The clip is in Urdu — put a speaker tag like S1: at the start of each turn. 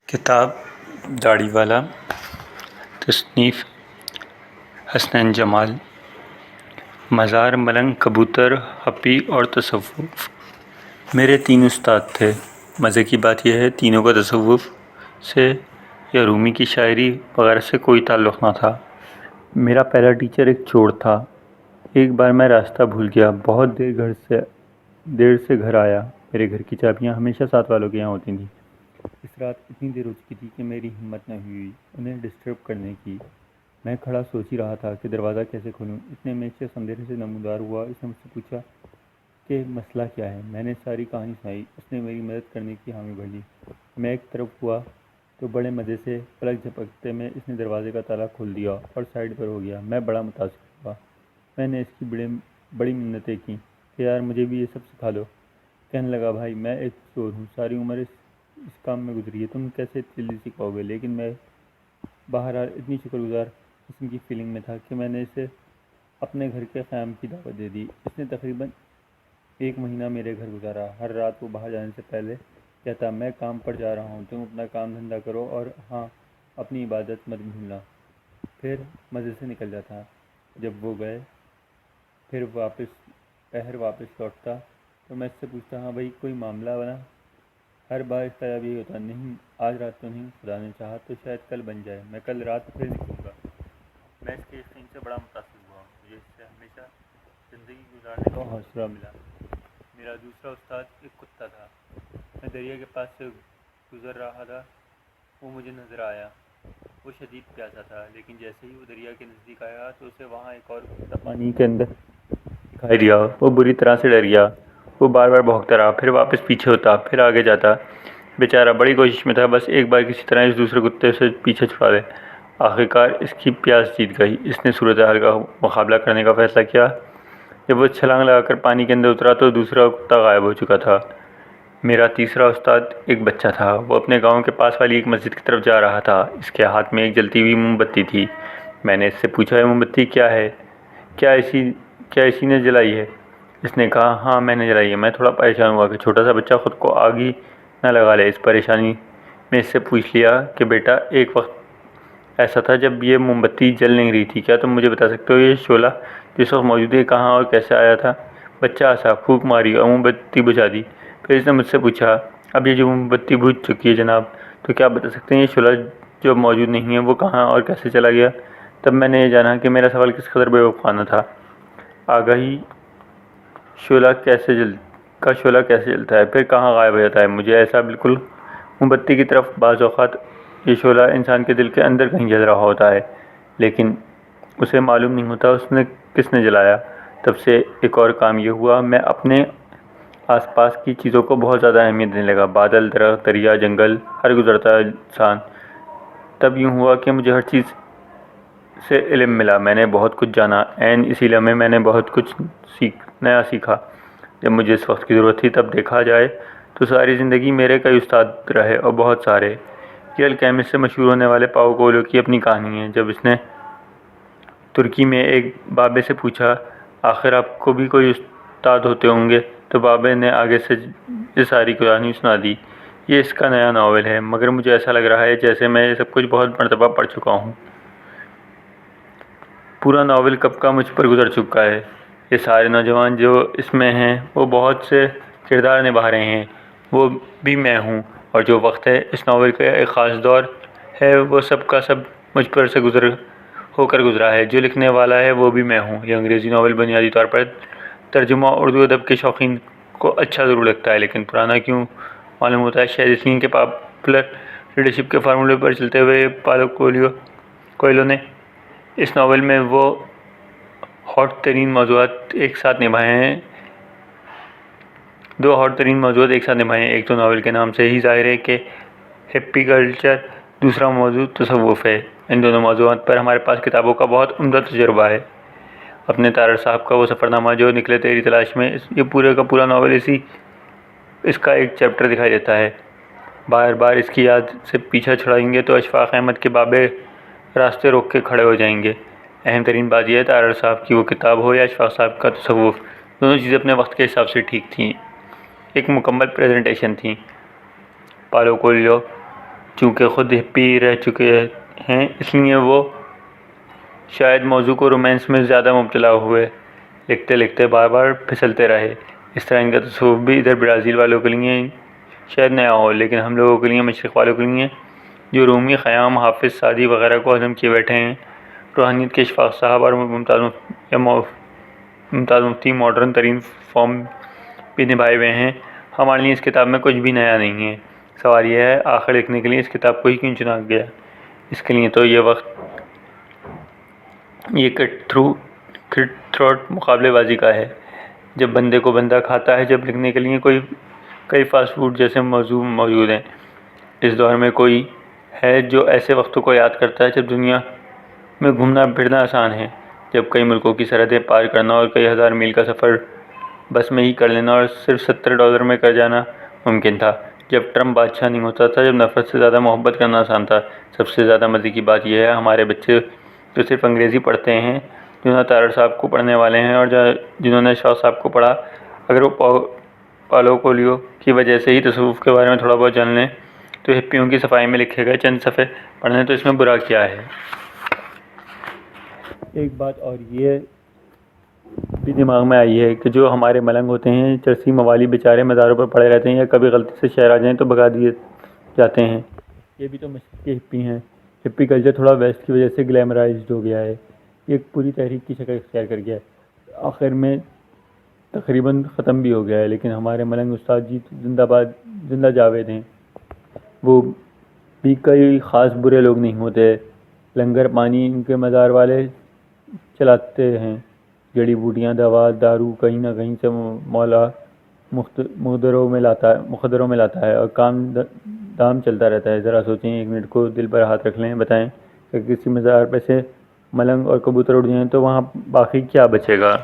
S1: کتاب داڑھی والا، تصنیف حسنین جمال۔ مزار ملنگ، کبوتر، ہپی اور تصوف۔ میرے 3 استاد تھے۔ مزے کی بات یہ ہے تینوں کا تصوف سے یا رومی کی شاعری وغیرہ سے کوئی تعلق نہ تھا۔ میرا پہلا ٹیچر ایک چور تھا۔ ایک بار میں راستہ بھول گیا، بہت دیر سے گھر آیا۔ میرے گھر کی چابیاں ہمیشہ ساتھ والوں کے یہاں ہوتی تھیں۔ اس رات اتنی دیر ہو چکی تھی کہ میری ہمت نہ ہوئی انہیں ڈسٹرب کرنے کی۔ میں کھڑا سوچ ہی رہا تھا کہ دروازہ کیسے کھولوں۔ اتنے میں ایک شخص اندھیرے سے نمودار ہوا۔ اس نے مجھ سے پوچھا کہ مسئلہ کیا ہے۔ میں نے ساری کہانی سنائی۔ اس نے میری مدد کرنے کی حامی بھر لی۔ میں ایک طرف ہوا تو بڑے مزے سے پلک جھپکتے میں اس نے دروازے کا تالا کھول دیا اور سائڈ پر ہو گیا۔ میں بڑا متاثر ہوا۔ میں نے اس کی بڑی منتیں کیں کہ یار مجھے بھی یہ سب سکھا دو۔ کہنے لگا بھائی میں ایک چور ہوں، ساری عمر اس کام میں گزری ہے، تم کیسے جلدی سکھاؤ گے؟ لیکن میں بہرحال اتنی شکر گزار قسم کی فیلنگ میں تھا کہ میں نے اسے اپنے گھر کے قیام کی دعوت دے دی۔ اس نے تقریباً 1 مہینہ میرے گھر گزارا۔ ہر رات وہ باہر جانے سے پہلے کہتا میں کام پر جا رہا ہوں، تم اپنا کام دھندا کرو اور ہاں اپنی عبادت مت بھولنا۔ پھر مزے سے نکل جاتا۔ جب وہ گئے پھر واپس لوٹتا تو میں اس سے پوچھتا ہاں بھائی کوئی معاملہ بنا؟ ہر بار اس کا جواب یہی ہوتا نہیں، آج رات تو نہیں، خدا نے چاہا تو شاید کل بن جائے، میں کل رات پھر نکلوں گا۔ میں اس کے یقین سے بڑا متاثر ہوا۔ مجھے اس سے ہمیشہ زندگی گزارنے کا حوصلہ ملا۔ میرا دوسرا استاد ایک کتا تھا۔ میں دریا کے پاس سے گزر رہا تھا، وہ مجھے نظر آیا۔ وہ شدید پیاسا تھا، لیکن جیسے ہی وہ دریا کے نزدیک آیا تو اسے وہاں ایک اور کتا پانی کے اندر دکھائی دیا۔ وہ بری طرح سے ڈر گیا۔ وہ بار بار بھونکتا رہا، پھر واپس پیچھے ہوتا، پھر آگے جاتا۔ بیچارہ بڑی کوشش میں تھا بس ایک بار کسی طرح اس دوسرے کتے سے پیچھے چھڑا لے۔ آخرکار اس کی پیاس جیت گئی۔ اس نے صورتحال کا مقابلہ کرنے کا فیصلہ کیا۔ جب وہ چھلانگ لگا کر پانی کے اندر اترا تو دوسرا کتا غائب ہو چکا تھا۔ میرا تیسرا استاد ایک بچہ تھا۔ وہ اپنے گاؤں کے پاس والی ایک مسجد کی طرف جا رہا تھا۔ اس کے ہاتھ میں ایک جلتی ہوئی موم بتی تھی۔ میں نے اس سے پوچھا یہ موم بتی کیا ہے؟ کیا اسی نے جلائی ہے؟ اس نے کہا ہاں میں نے جلائی ہے۔ میں تھوڑا پریشان ہوا کہ چھوٹا سا بچہ خود کو آگ ہی نہ لگا لے۔ اس پریشانی میں اس سے پوچھ لیا کہ بیٹا ایک وقت ایسا تھا جب یہ موم بتی جل نہیں رہی تھی، کیا تم مجھے بتا سکتے ہو یہ شعلہ جس وقت موجود ہے کہاں اور کیسے آیا تھا؟ بچہ ہنسا، پھونک ماری اور موم بتی بجھا دی۔ پھر اس نے مجھ سے پوچھا اب یہ جو موم بتی بجھ چکی ہے جناب، تو کیا بتا سکتے ہیں یہ شعلہ جو موجود نہیں ہے وہ کہاں اور کیسے چلا گیا؟ تب میں نے یہ جانا کہ میرا سوال کس قدر بے وقوفانہ تھا۔ آگہی شعلہ کیسے جلتا ہے پھر کہاں غائب ہو جاتا ہے؟ مجھے ایسا بالکل موم بتی کی طرف بعض اوقات یہ شعلہ انسان کے دل کے اندر کہیں جل رہا ہوتا ہے، لیکن اسے معلوم نہیں ہوتا کس نے جلایا۔ تب سے ایک اور کام یہ ہوا، میں اپنے آس پاس کی چیزوں کو بہت زیادہ اہمیت دینے لگا۔ بادل، درخت، دریا، جنگل، ہر گزرتا انسان۔ تب یوں ہوا کہ مجھے ہر چیز سے علم ملا۔ میں نے بہت کچھ جانا۔ عین اسی لمحے میں نے بہت کچھ نیا سیکھا۔ جب مجھے اس وقت کی ضرورت تھی تب دیکھا جائے تو ساری زندگی میرے کئی استاد رہے اور بہت سارے۔ یہ الکیمسٹ سے مشہور ہونے والے پاؤ کویلو کی اپنی کہانی ہے۔ جب اس نے ترکی میں ایک بابے سے پوچھا آخر آپ کو بھی کوئی استاد ہوتے ہوں گے، تو بابے نے آگے سے یہ ساری کہانی سنا دی۔ یہ اس کا نیا ناول ہے، مگر مجھے ایسا لگ رہا ہے جیسے میں یہ سب کچھ بہت مرتبہ پڑھ چکا ہوں۔ پورا ناول کب کا مجھ پر گزر چکا ہے۔ یہ سارے نوجوان جو اس میں ہیں وہ بہت سے کردار نبھا رہے ہیں، وہ بھی میں ہوں، اور جو وقت ہے اس ناول کا ایک خاص دور ہے وہ سب کا سب مجھ پر سے ہو کر گزرا ہے۔ جو لکھنے والا ہے وہ بھی میں ہوں۔ یہ انگریزی ناول بنیادی طور پر ترجمہ اردو ادب کے شوقین کو اچھا ضرور لگتا ہے، لیکن پرانا کیوں معلوم ہوتا ہے؟ شاید اس لیے کہ پاپولر ریڈرشپ کے فارمولے پر چلتے ہوئے پاؤلو کویلو نے اس ناول میں وہ ہاٹ ترین موضوعات ایک ساتھ نبھائے ہیں۔ ایک تو ناول کے نام سے ہی ظاہر ہے کہ ہپی کلچر، دوسرا موضوع تصوف ہے۔ ان دونوں موضوعات پر ہمارے پاس کتابوں کا بہت عمدہ تجربہ ہے۔ اپنے تارڑ صاحب کا وہ سفرنامہ جو نکلے تیری تلاش میں، یہ پورے کا پورا ناول اس کا ایک چیپٹر دکھائی دیتا ہے۔ بار بار اس کی یاد سے پیچھا چھڑائیں گے تو اشفاق احمد کے بابے راستے روک کے کھڑے ہو جائیں گے۔ اہم ترین بات یہ ہے تارڑ صاحب کی وہ کتاب ہو یا اشفاق صاحب کا تصوف، دونوں چیزیں اپنے وقت کے حساب سے ٹھیک تھیں، ایک مکمل پریزنٹیشن تھیں۔ پاؤلو کویلو چونکہ خود ہپی رہ چکے ہیں اس لیے وہ شاید موضوع کو رومانس میں زیادہ مبتلا ہوئے، لکھتے لکھتے بار بار پھسلتے رہے۔ اس طرح ان کا تصوف بھی ادھر برازیل والوں کے لیے شاید نیا ہو، لیکن ہم لوگوں کے لیے، مشرق والوں کے لیے جو رومی، خیام، حافظ، سعدی وغیرہ کو ہضم کیے بیٹھے ہیں، روحانیت کے اشفاق صاحب اور ممتاز مفتی ماڈرن ترین فارم بھی نبھائے ہوئے ہیں، ہمارے لیے اس کتاب میں کچھ بھی نیا نہیں ہے۔ سوال یہ ہے آخر لکھنے کے لیے اس کتاب کو ہی کیوں چنا گیا؟ اس کے لیے تو یہ وقت یہ کٹ تھروٹ مقابلے بازی کا ہے، جب بندے کو بندہ کھاتا ہے، جب لکھنے کے لیے کئی فاسٹ فوڈ جیسے موضوع موجود ہیں۔ اس دور میں کوئی ہے جو ایسے وقتوں کو یاد کرتا ہے جب دنیا میں گھومنا پھرنا آسان ہے، جب کئی ملکوں کی سرحدیں پار کرنا اور کئی ہزار میل کا سفر بس میں ہی کر لینا اور صرف $70 میں کر جانا ممکن تھا، جب ٹرمپ بادشاہ نہیں ہوتا تھا، جب نفرت سے زیادہ محبت کرنا آسان تھا۔ سب سے زیادہ مزے کی بات یہ ہے ہمارے بچے جو صرف انگریزی پڑھتے ہیں، جو نہ تارڑ صاحب کو پڑھنے والے ہیں اور جنہوں نے شاہ صاحب کو پڑھا، اگر وہ پاولو کویلیو کی وجہ سے ہی تصوف کے بارے میں تھوڑا بہت جان لیں تو ہپیوں کی صفائی میں لکھے گئے چند صفحے پڑھ لیں تو اس میں برا کیا ہے؟ ایک بات اور یہ بھی دماغ میں آئی ہے کہ جو ہمارے ملنگ ہوتے ہیں، چرسی موالی بیچارے مزاروں پر پڑے رہتے ہیں یا کبھی غلطی سے شہر آ جائیں تو بھگا دیے جاتے ہیں، یہ بھی تو مشرق کے ہپی ہیں۔ ہپی کلچر تھوڑا ویسٹ کی وجہ سے گلیمرائزڈ ہو گیا ہے، یہ ایک پوری تحریک کی شکل اختیار کر گیا ہے، آخر میں تقریباً ختم بھی ہو گیا ہے۔ لیکن ہمارے ملنگ استاد جی زندہ باد، زندہ جاوید ہیں، وہ بھی کئی خاص برے لوگ نہیں ہوتے، لنگر پانی ان کے مزار والے چلاتے ہیں، جڑی بوٹیاں، دوا، دارو کہیں نہ کہیں سے مولا مخدروں میں لاتا ہے اور کام دام چلتا رہتا ہے۔ ذرا سوچیں، ایک منٹ کو دل پر ہاتھ رکھ لیں، بتائیں کہ کسی مزار پہ سے ملنگ اور کبوتر اڑ جائیں تو وہاں باقی کیا بچے گا؟